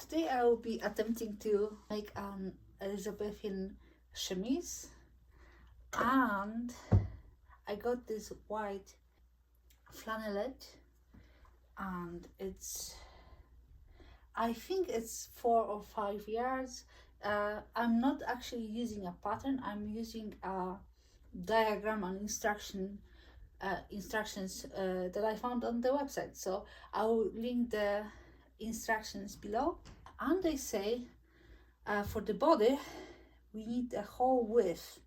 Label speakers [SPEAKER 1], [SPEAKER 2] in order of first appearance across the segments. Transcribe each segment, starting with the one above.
[SPEAKER 1] Today I will be attempting to make an Elizabethan chemise, and I got this white flannelette, and I think it's 4 or 5 yards. I'm not actually using a pattern, I'm using a diagram and instructions that I found on the website, so I will link the instructions below. And they say for the body we need the whole width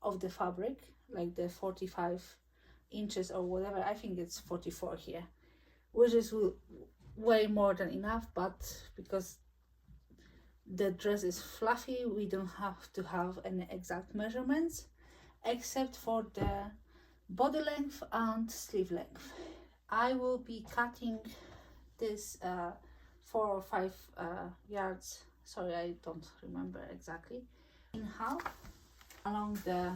[SPEAKER 1] of the fabric, like the 45 inches or whatever. I think it's 44 here, which is way more than enough, but because the dress is fluffy, we don't have to have any exact measurements except for the body length and sleeve length. I will be cutting this 4 or 5 yards, sorry, I don't remember exactly, in half along the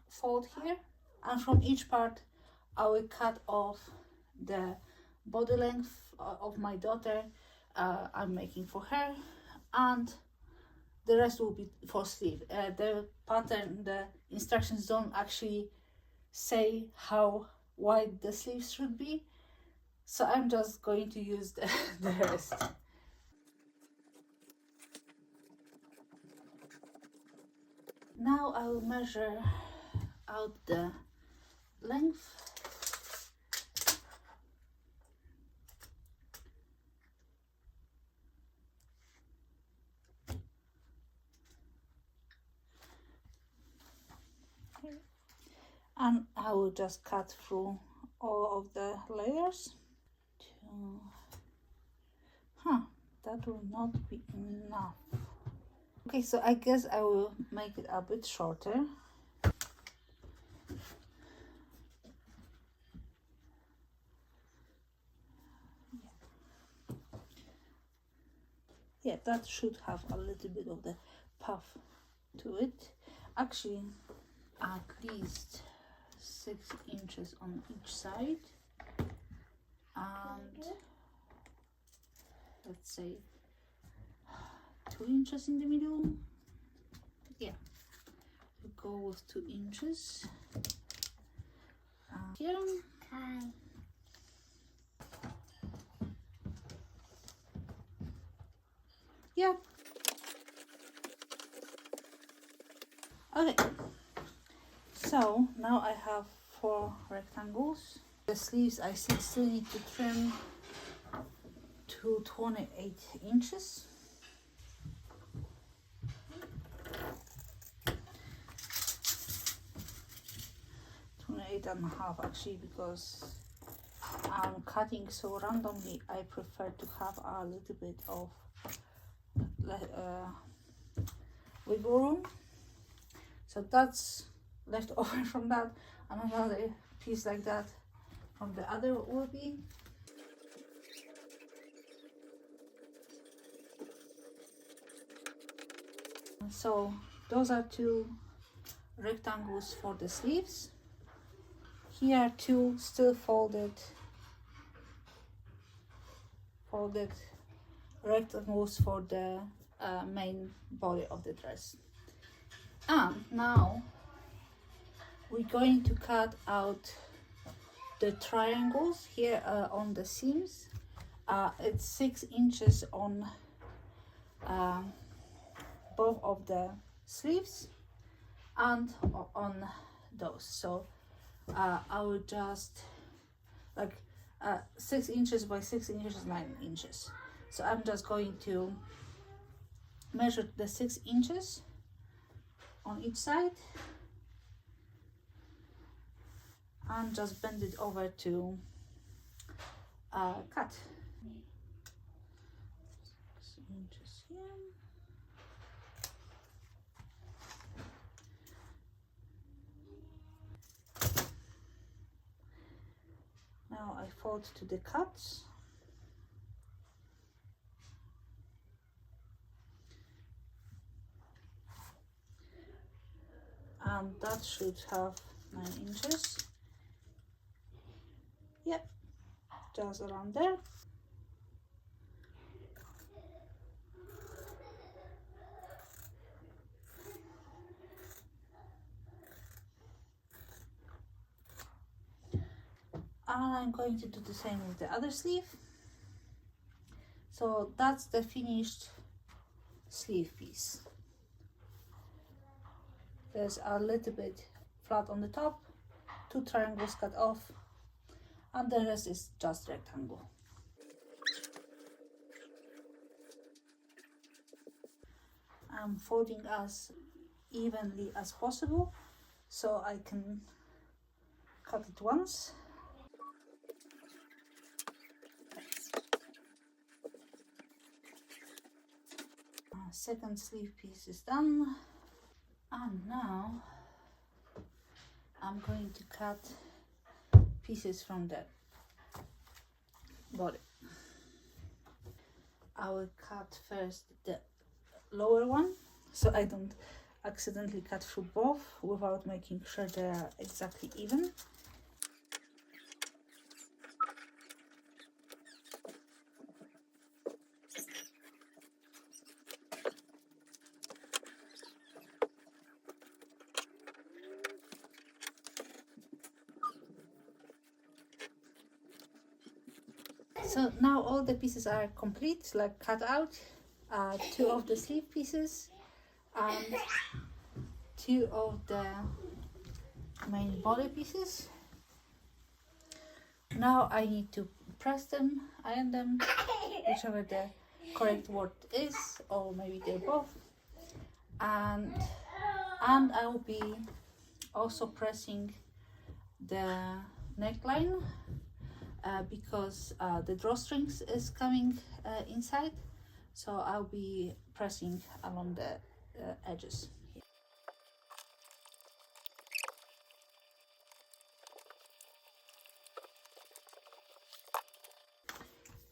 [SPEAKER 1] fold here, and from each part I will cut off the body length of my daughter. I'm making for her, and the rest will be for sleeve. The pattern, the instructions don't actually say how wide the sleeves should be, so I'm just going to use the rest. Now I will measure out the length. And I will just cut through all of the layers. That will not be enough. Okay, so I guess I will make it a bit shorter. Yeah, that should have a little bit of the puff to it. Actually, at least 6 inches on each side, and let's say 2 inches in the middle. Yeah, we'll go with 2 inches. Here. Hi. Yeah. Okay. So now I have 4 rectangles. The sleeves I still need to trim to 28 inches. 28.5 actually, because I'm cutting so randomly. I prefer to have a little bit of wiggle room. So that's left over from that, and another piece like that from the other will be. So those are 2 rectangles for the sleeves. Here are 2 still folded rectangles for the main body of the dress. And now we're going to cut out the triangles here on the seams. It's 6 inches on both of the sleeves and on those. So I will just like 6 inches by 6 inches is 9 inches. So I'm just going to measure the 6 inches on each side and just bend it over to cut. 6 inches here. Now I fold to the cuts. And that should have 9 inches. Yep, just around there. And I'm going to do the same with the other sleeve. So that's the finished sleeve piece. There's a little bit flat on the top, 2 triangles cut off, and the rest is just rectangle. I'm folding as evenly as possible so I can cut it once. Second sleeve piece is done, and now I'm going to cut pieces from the body. I will cut first the lower one so I don't accidentally cut through both without making sure they are exactly even. So now all the pieces are complete, like cut out. 2 of the sleeve pieces and 2 of the main body pieces. Now I need to press them, iron them, whichever the correct word is, or maybe they're both. And I will be also pressing the neckline because the drawstrings is coming inside, so I'll be pressing along the edges.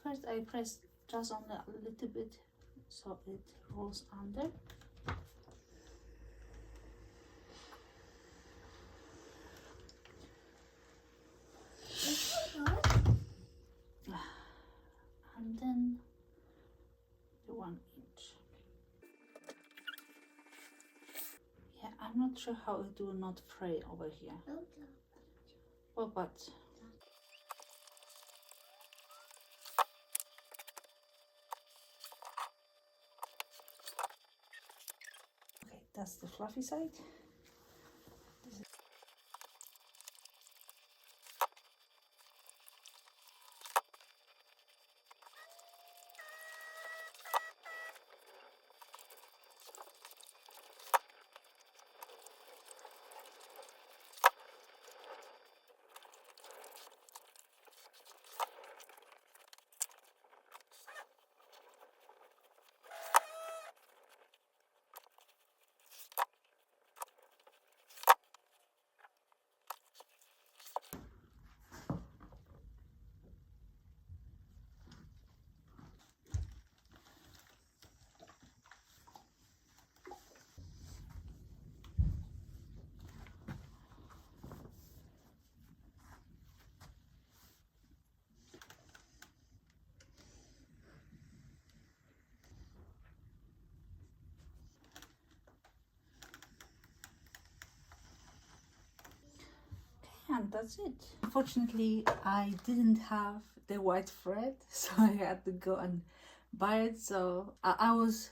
[SPEAKER 1] First I press just on a little bit so it rolls under. And then the 1 inch. Yeah, I'm not sure how it will not fray over here. Well, but okay, that's the fluffy side. And that's it. Unfortunately, I didn't have the white thread, so I had to go and buy it. So I was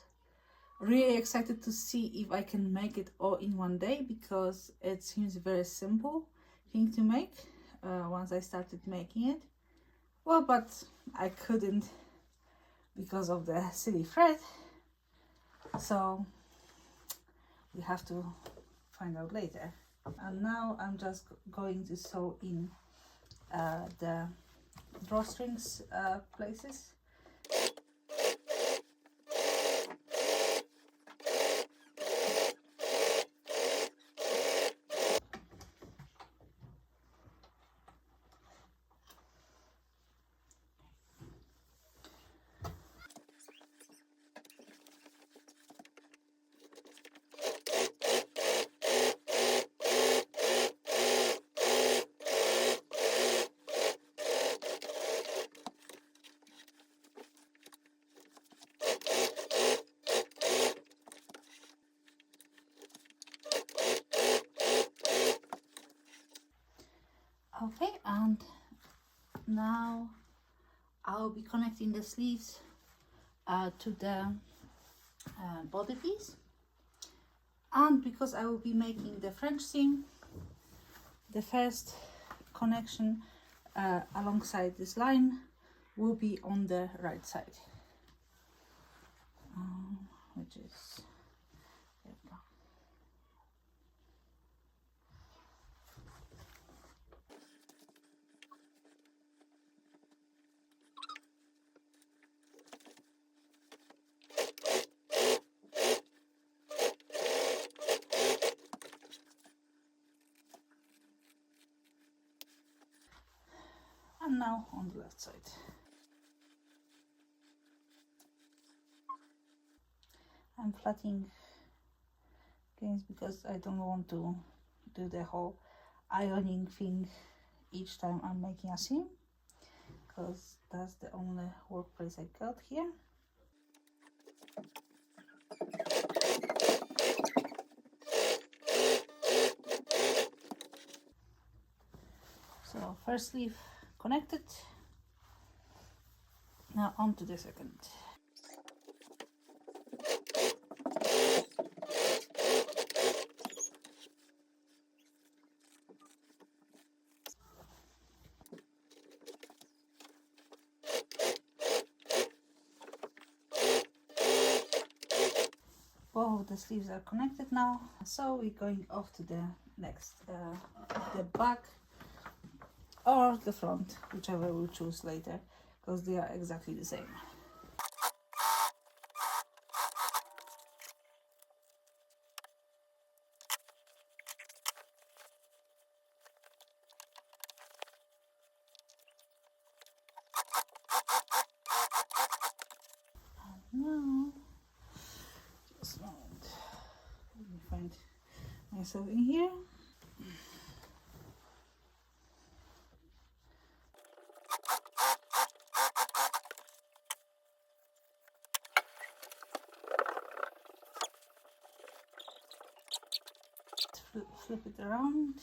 [SPEAKER 1] really excited to see if I can make it all in one day, because it seems a very simple thing to make once I started making it. Well, but I couldn't because of the silly thread, so we have to find out later. And now I'm just going to sew in the drawstrings places. Now I'll be connecting the sleeves to the body piece, and because I will be making the French seam, the first connection alongside this line will be on the right side, which is there we go. And now on the left side. I'm flattening again because I don't want to do the whole ironing thing each time I'm making a seam, because that's the only workplace I got here. So first sleeve connected, now on to the second. Both of the sleeves are connected now, so we're going off to the next, the back or the front, whichever we'll choose later, because they are exactly the same. Now, just a moment, let me find myself in here. Flip it around,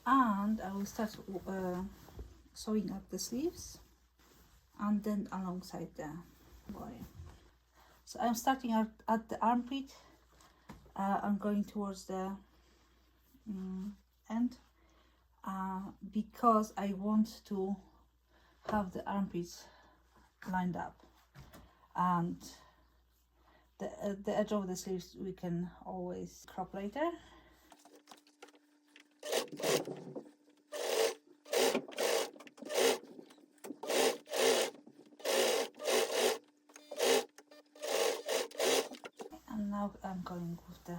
[SPEAKER 1] and I will start sewing up the sleeves, and then alongside the body. So I'm starting at the armpit. I'm going towards the end because I want to have the armpits lined up, and the edge of the sleeves we can always crop later. And now I'm going with the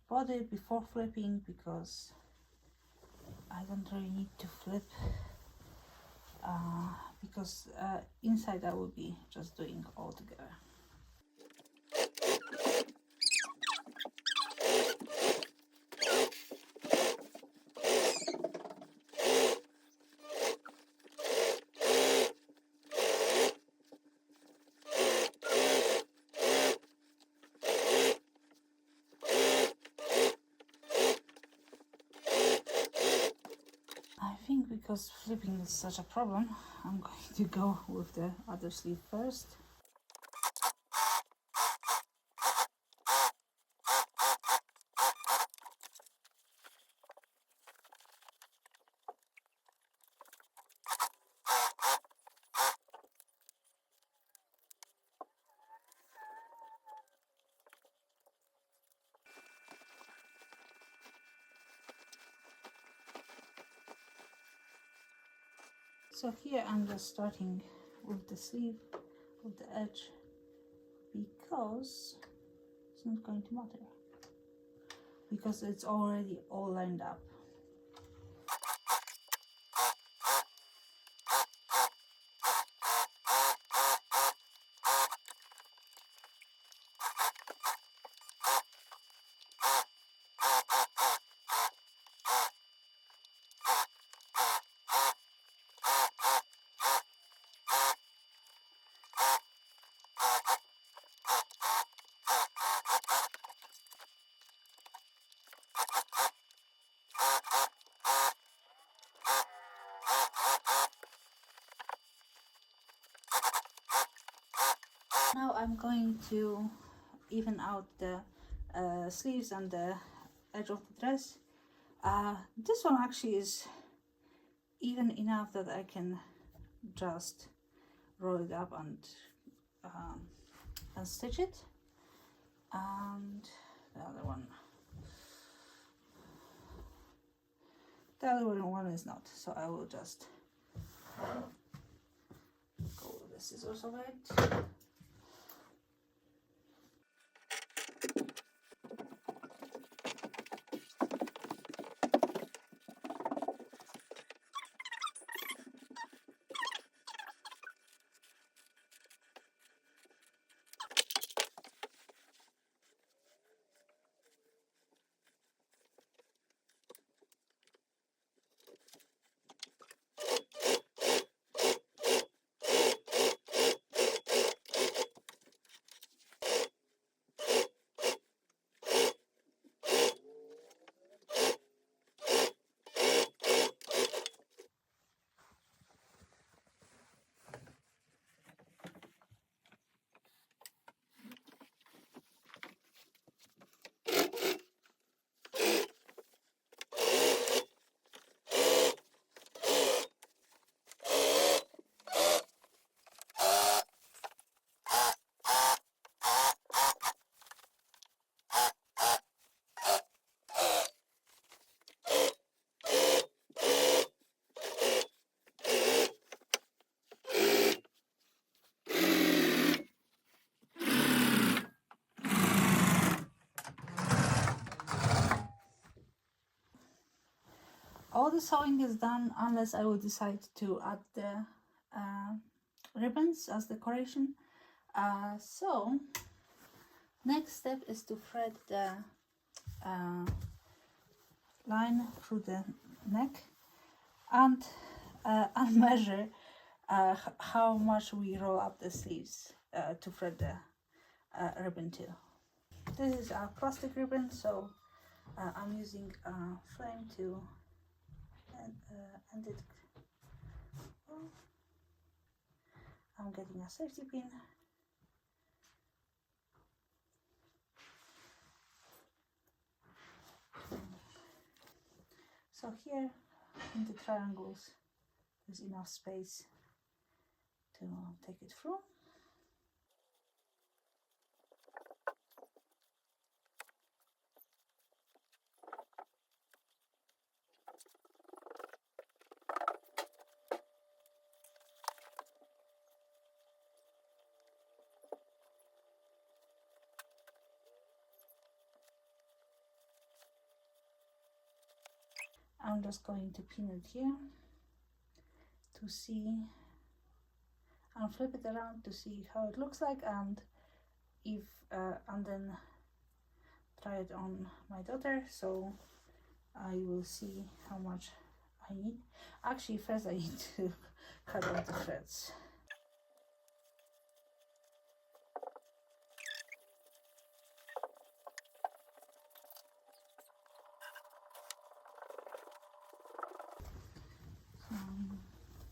[SPEAKER 1] body before flipping, because I don't really need to flip, because inside I will be just doing all together. I think because flipping is such a problem, I'm going to go with the other sleeve first. So here I'm just starting with the sleeve, with the edge, because it's not going to matter, because it's already all lined up. Now I'm going to even out the sleeves and the edge of the dress. This one actually is even enough that I can just roll it up and stitch it. And the other one is not, so I will just go with the scissors of it. All the sewing is done unless I will decide to add the ribbons as decoration. So next step is to thread the line through the neck and measure how much we roll up the sleeves to thread the ribbon to. This is a plastic ribbon, so I'm using a flame to end it. I'm getting a safety pin. So here in the triangles there's enough space to take it through. I'm just going to pin it here to see and flip it around to see how it looks like, and if and then try it on my daughter, so I will see how much I need. Actually, first I need to cut out the threads.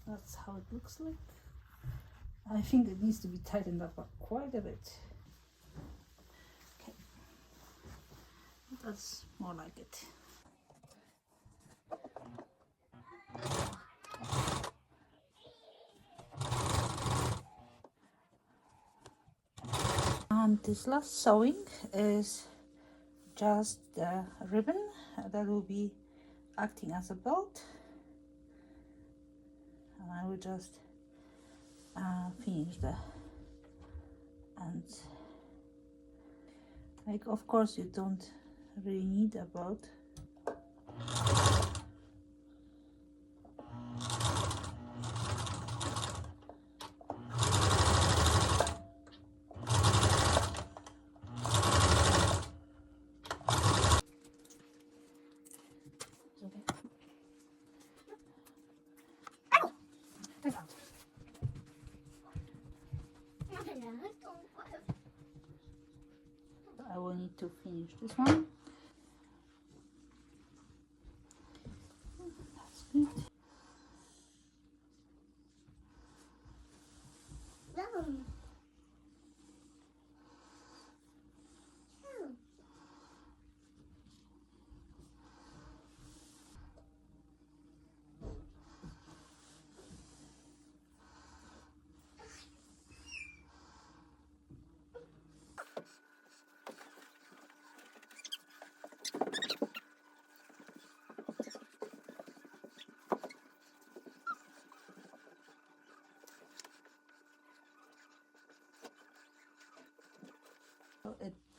[SPEAKER 1] That's how it looks like. I think it needs to be tightened up quite a bit. Okay, that's more like it. And this last sewing is just the ribbon that will be acting as a belt, and I will just finish the ends. Like, of course, you don't really need a belt. I will need to finish this one. That's good.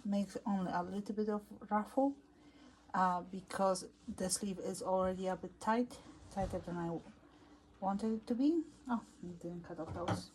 [SPEAKER 1] makes only a little bit of ruffle because the sleeve is already a bit tighter than I wanted it to be. Oh, I didn't cut off those.